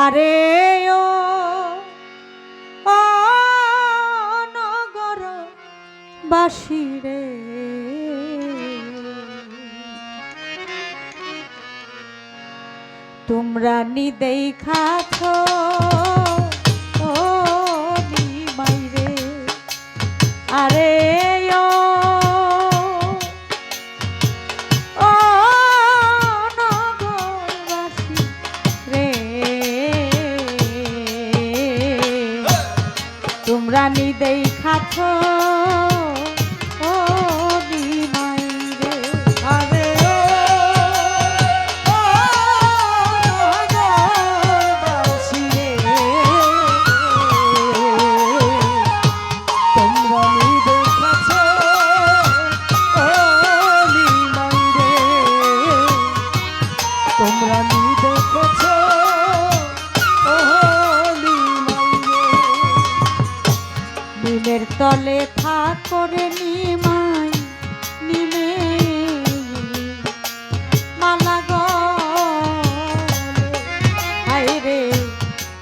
আরে ও ও নগর বাসিরে তোমরা নি দেখাছ ও নিমাইরে আরে ও ও নগরবাসী রে তোমরা নি দেখাছ নিমের তলে থাকরে নিমাই নিমে মালা গলে হায় রে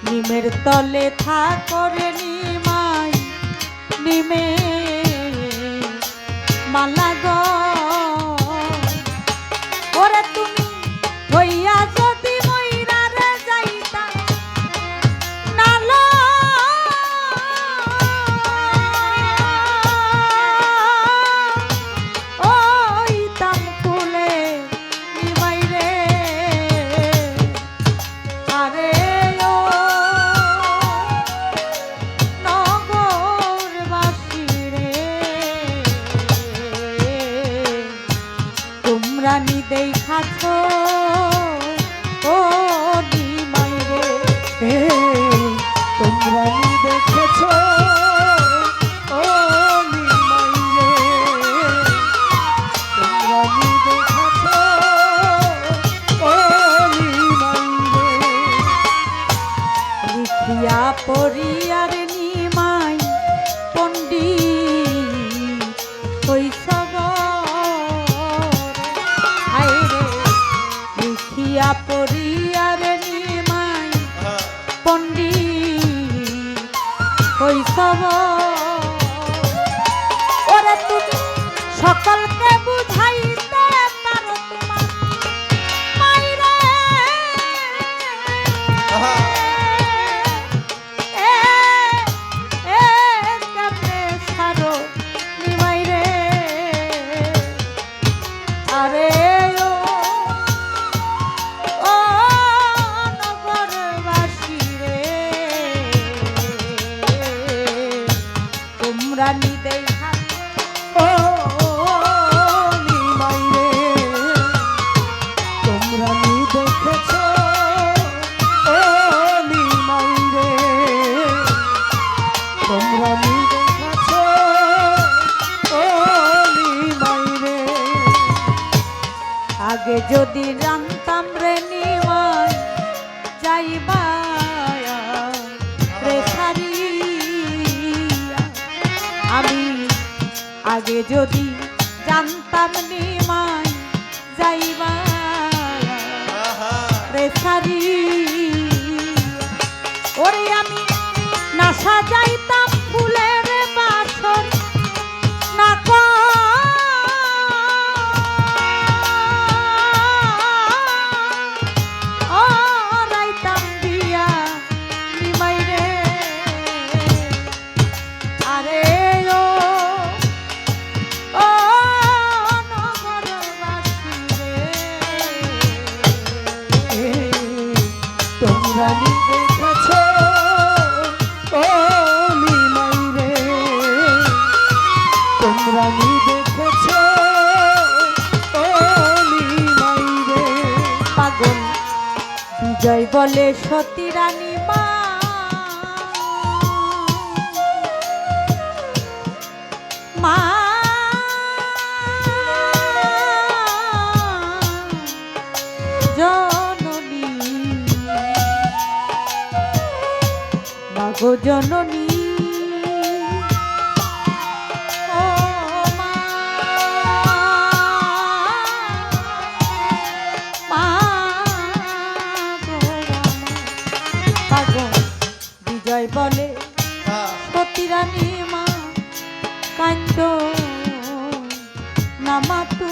নিমের তলে থাকরে নিমাই নিমে মালা গলে ওরে তুমি হইয়া যদি মইরারে যাইতা নালা রানী দেখাছ ও নিমাইরে তোমরা নি দেখেছ ও নিমাইরে তোমরা নি দেখেছ ও নিমাইরে লিখিয়া পড়িয়ার নিমাই পণ্ডিত কইছ লিখিয়া পড়িয়ার নিমাই পণ্ডিত হইছব ওরে তুমি সকলকে বুঝাইতে পারো তোমার মাইরে কেমনে সারো নিমাইরে আরে রানী দেখা ও নিমাইরে তোমরা নি দেখেছ ও নিমাইরে তোমরা নি দেখেছ ও নিমাইরে আগে যদি জানতাম রে নিমাই যাইবা রে সারি আমি আগে যদি জানতাম নিমাই যাইবা রে সারি ওরে আমি না সাজাইতাম ফুলের বাসর না রাইতাম দিয়া নিমাইরে আরে তোমরা নি দেখেছ ও নিমাইরে তোমরা নি দেখেছ ও নিমাইরে পাগল বিজয় বলে সতী রানী মা মা জননী মাগো জননী ও মা মা গো কান্দ নামাতু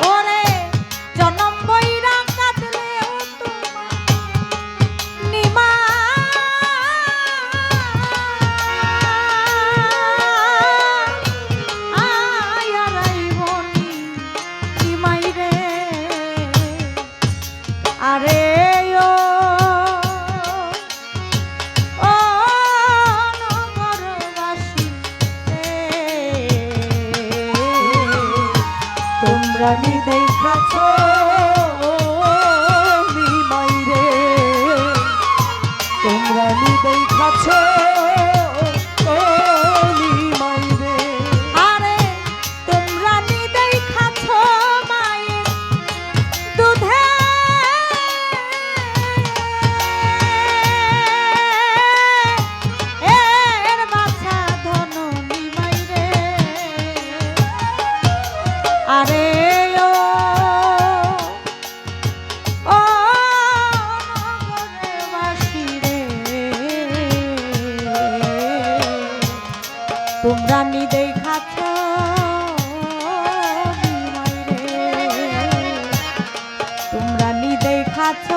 ওরে জনম বইরা কাঁদলেও তোমার নিমা আয়ারাইবনি নিমাই রে আরে ও রানী দেখাছ নিমাই রে তোমরা নি দেখাছ নিমাই রে আরে তোমরা নি দেখাছ মায়ের দুধে এর বাছা ধন নিমাই রে আরে তোমরা নি দেখাছ নিমাই রে তোমরা নি দেখাছ